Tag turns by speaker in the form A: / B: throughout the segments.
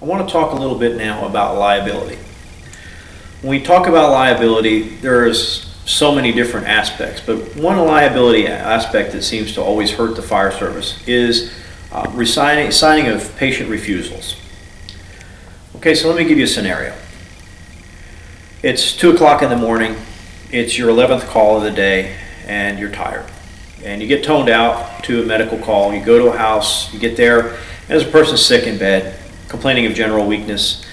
A: I want to talk a little bit now about liability. When we talk about liability, there's so many different aspects, but one liability aspect that seems to always hurt the fire service is signing of patient refusals. Okay, so let me give you a scenario. It's 2 o'clock in the morning, it's your 11th call of the day, and you're tired. And you get toned out to a medical call, you go to a house, you get there, and there's a person sick in bed, complaining of general weakness,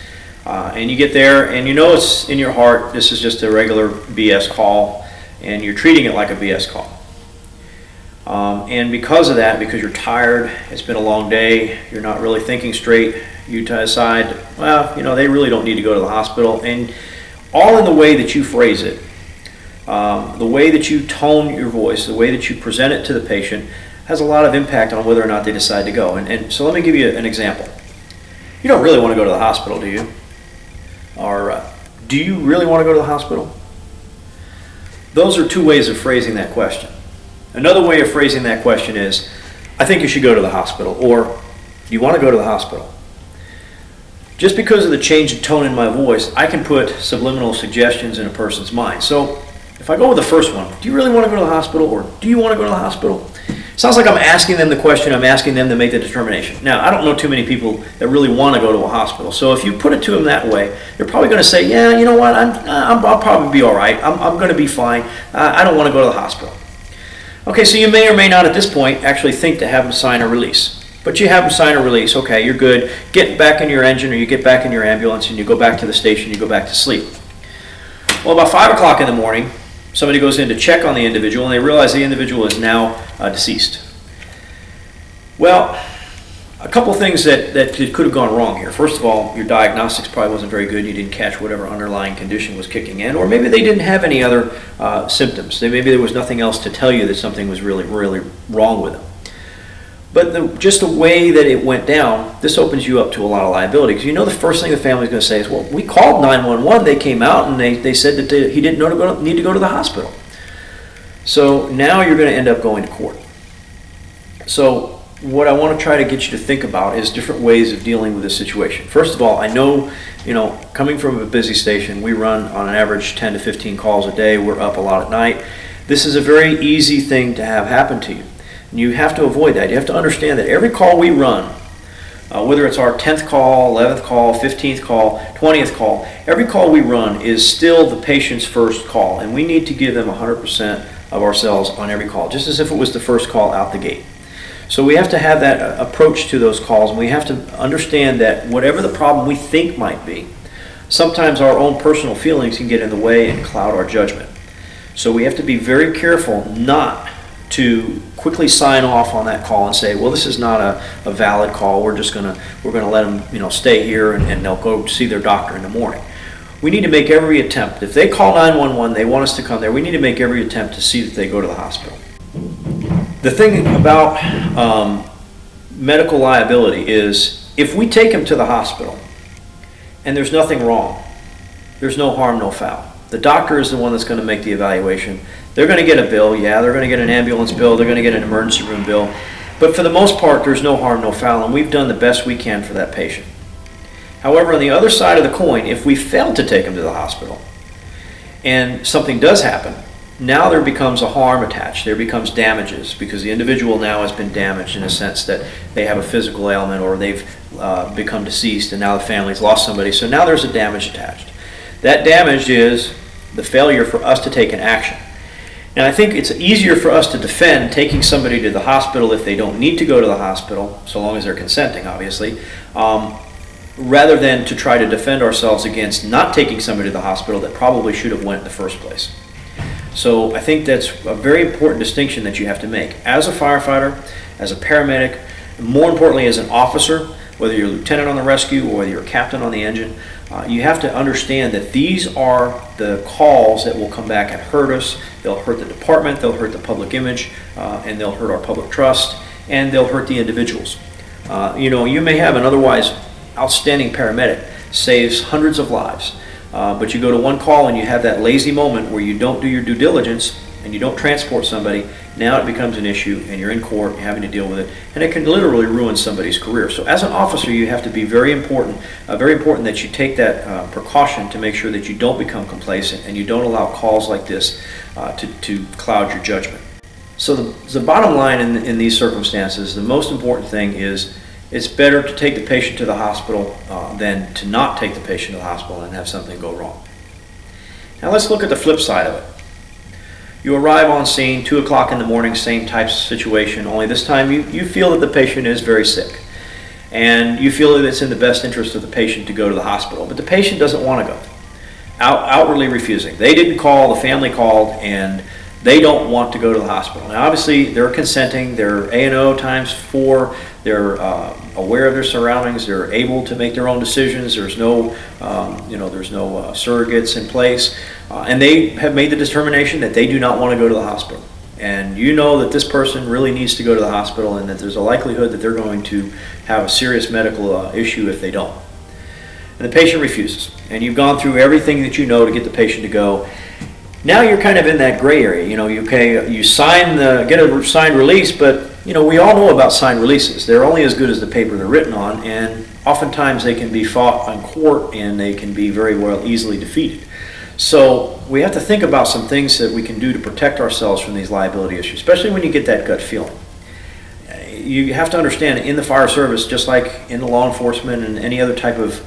A: and you get there and you know it's in your heart this is just a regular BS call, and you're treating it like a BS call. And because of that, because you're tired, it's been a long day, you're not really thinking straight, you decide, well, they really don't need to go to the hospital, and all in the way that you phrase it, the way that you tone your voice, the way that you present it to the patient has a lot of impact on whether or not they decide to go. And so let me give you an example. You don't really want to go to the hospital, do you? Or do you really want to go to the hospital? Those are two ways of phrasing that question. Another way of phrasing that question is, I think you should go to the hospital, or do you want to go to the hospital? Just because of the change in tone in my voice, I can put subliminal suggestions in a person's mind. So if I go with the first one, do you really want to go to the hospital, or do you want to go to the hospital? Sounds like I'm asking them the question, I'm asking them to make the determination. Now, I don't know too many people that really want to go to a hospital, so if you put it to them that way, they're probably going to say, yeah, you know what, I'll probably be all right, I'm going to be fine, I don't want to go to the hospital. Okay, so you may or may not at this point actually think to have them sign a release. But you have them sign a release, okay, you're good, get back in your engine or you get back in your ambulance and you go back to the station, you go back to sleep. Well, about 5 o'clock in the morning, somebody goes in to check on the individual and they realize the individual is now deceased. Well, a couple things that could have gone wrong here. First of all, your diagnostics probably wasn't very good. You didn't catch whatever underlying condition was kicking in, or maybe they didn't have any other symptoms. Maybe there was nothing else to tell you that something was really, really wrong with them. But just the way that it went down, this opens you up to a lot of liability, because the first thing the family's going to say is, well, we called 911, they came out and they said that he didn't need to go to the hospital. So now you're going to end up going to court. So what I want to try to get you to think about is different ways of dealing with this situation. First of all, I know, coming from a busy station, we run on an average 10 to 15 calls a day, we're up a lot at night. This is a very easy thing to have happen to you. You have to avoid that. You have to understand that every call we run, whether it's our 10th call, 11th call, 15th call, 20th call, every call we run is still the patient's first call, and we need to give them 100% of ourselves on every call, just as if it was the first call out the gate. So we have to have that approach to those calls, and we have to understand that whatever the problem we think might be, sometimes our own personal feelings can get in the way and cloud our judgment. So we have to be very careful not to quickly sign off on that call and say, well, this is not a valid call, we're gonna let them stay here and they'll go see their doctor in the morning. We need to make every attempt. If they call 911, they want us to come there, we need to make every attempt to see that they go to the hospital. The thing about medical liability is, if we take them to the hospital and there's nothing wrong, there's no harm, no foul. The doctor is the one that's going to make the evaluation. They're going to get a bill, yeah, they're going to get an ambulance bill, they're going to get an emergency room bill, but for the most part, there's no harm, no foul, and we've done the best we can for that patient. However, on the other side of the coin, if we fail to take them to the hospital and something does happen, now there becomes a harm attached, there becomes damages, because the individual now has been damaged in a sense that they have a physical ailment or they've become deceased and now the family's lost somebody, so now there's a damage attached. That damage is the failure for us to take an action. And I think it's easier for us to defend taking somebody to the hospital if they don't need to go to the hospital, so long as they're consenting, obviously, rather than to try to defend ourselves against not taking somebody to the hospital that probably should have went in the first place. So I think that's a very important distinction that you have to make. As a firefighter, as a paramedic, and more importantly as an officer, whether you're a lieutenant on the rescue or whether you're a captain on the engine, you have to understand that these are the calls that will come back and hurt us. They'll hurt the department, they'll hurt the public image, and they'll hurt our public trust, and they'll hurt the individuals. You may have an otherwise outstanding paramedic, saves hundreds of lives, but you go to one call and you have that lazy moment where you don't do your due diligence and you don't transport somebody, now it becomes an issue and you're in court having to deal with it, and it can literally ruin somebody's career. So as an officer, you have to be very important that you take that precaution to make sure that you don't become complacent and you don't allow calls like this to cloud your judgment. So the bottom line in these circumstances, the most important thing is it's better to take the patient to the hospital than to not take the patient to the hospital and have something go wrong. Now let's look at the flip side of it. You arrive on scene, 2 o'clock in the morning, same type of situation, only this time you feel that the patient is very sick. And you feel that it's in the best interest of the patient to go to the hospital, but the patient doesn't want to go. Outwardly refusing. They didn't call, the family called, and they don't want to go to the hospital. Now obviously they're consenting, they're A&O times 4, they're aware of their surroundings, they're able to make their own decisions, there's no surrogates in place, and they have made the determination that they do not want to go to the hospital. And you know that this person really needs to go to the hospital and that there's a likelihood that they're going to have a serious medical issue if they don't. And the patient refuses, and you've gone through everything that you know to get the patient to go. Now you're kind of in that gray area. You get a signed release, but we all know about signed releases. They're only as good as the paper they're written on, and oftentimes they can be fought on court and they can be very easily defeated. So we have to think about some things that we can do to protect ourselves from these liability issues, especially when you get that gut feeling. You have to understand, in the fire service, just like in the law enforcement and any other type of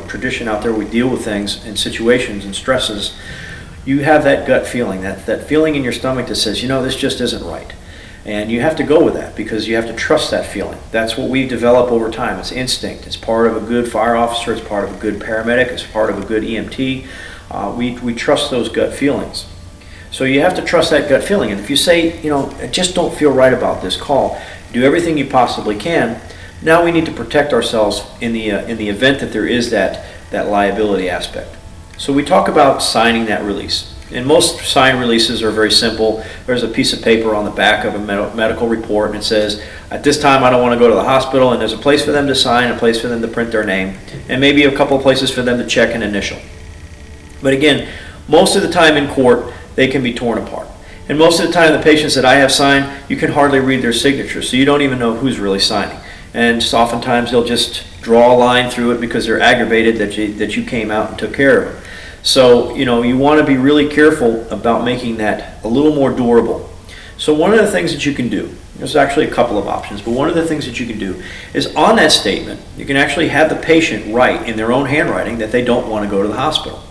A: tradition out there, we deal with things and situations and stresses. You have that gut feeling, that feeling in your stomach that says, this just isn't right. And you have to go with that because you have to trust that feeling. That's what we develop over time. It's instinct. It's part of a good fire officer. It's part of a good paramedic. It's part of a good EMT. We trust those gut feelings. So you have to trust that gut feeling. And if you say, I just don't feel right about this call, do everything you possibly can. Now we need to protect ourselves in the event that there is that liability aspect. So we talk about signing that release. And most signed releases are very simple. There's a piece of paper on the back of a medical report, and it says, at this time I don't want to go to the hospital, and there's a place for them to sign, a place for them to print their name, and maybe a couple of places for them to check an initial. But again, most of the time in court, they can be torn apart. And most of the time, the patients that I have signed, you can hardly read their signature, so you don't even know who's really signing. And so oftentimes they'll just draw a line through it because they're aggravated that you came out and took care of them. So, you want to be really careful about making that a little more durable. So one of the things that you can do, there's actually a couple of options, but one of the things that you can do is on that statement, you can actually have the patient write in their own handwriting that they don't want to go to the hospital.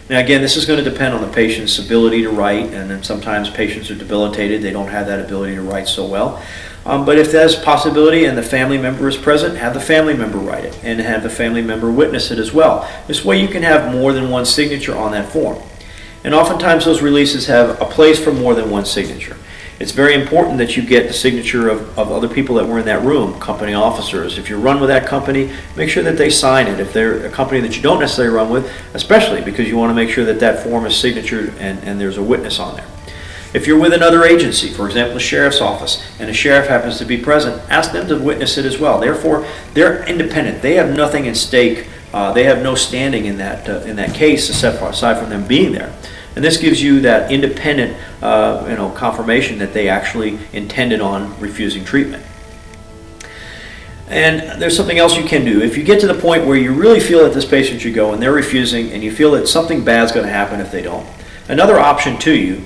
A: Now again, this is going to depend on the patient's ability to write, and then sometimes patients are debilitated, they don't have that ability to write so well. But if there's a possibility and the family member is present, have the family member write it and have the family member witness it as well. This way you can have more than one signature on that form. And oftentimes those releases have a place for more than one signature. It's very important that you get the signature of other people that were in that room, company officers. If you run with that company, make sure that they sign it. If they're a company that you don't necessarily run with, especially because you want to make sure that that form is signatured and there's a witness on there. If you're with another agency, for example, the sheriff's office, and the sheriff happens to be present, ask them to witness it as well. Therefore, they're independent. They have nothing at stake. They have no standing in that case aside from them being there. And this gives you that independent confirmation that they actually intended on refusing treatment. And there's something else you can do. If you get to the point where you really feel that this patient should go and they're refusing, and you feel that something bad's going to happen if they don't, another option to you,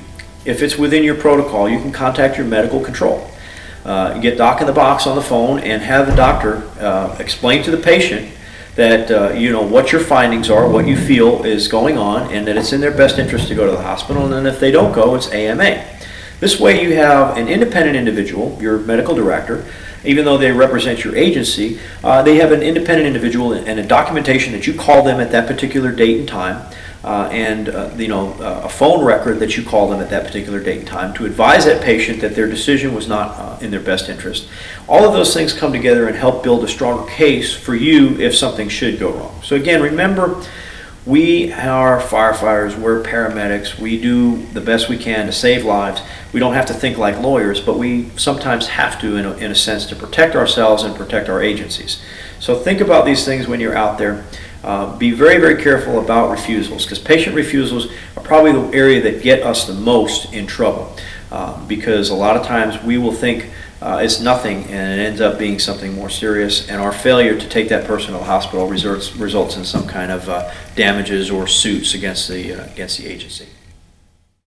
A: if it's within your protocol, you can contact your medical control. Get Doc in the Box on the phone and have the doctor explain to the patient that what your findings are, what you feel is going on, and that it's in their best interest to go to the hospital, and then if they don't go, it's AMA. This way you have an independent individual, your medical director, even though they represent your agency, they have an independent individual and a documentation that you call them at that particular date and time, and a phone record that you call them at that particular date and time to advise that patient that their decision was not in their best interest. All of those things come together and help build a stronger case for you if something should go wrong. So again, remember, we are firefighters, we're paramedics, we do the best we can to save lives. We don't have to think like lawyers, but we sometimes have to in a sense to protect ourselves and protect our agencies. So think about these things when you're out there. Be very, very careful about refusals, because patient refusals are probably the area that get us the most in trouble, because a lot of times we will think it's nothing and it ends up being something more serious, and our failure to take that person to the hospital results in some kind of damages or suits against the agency.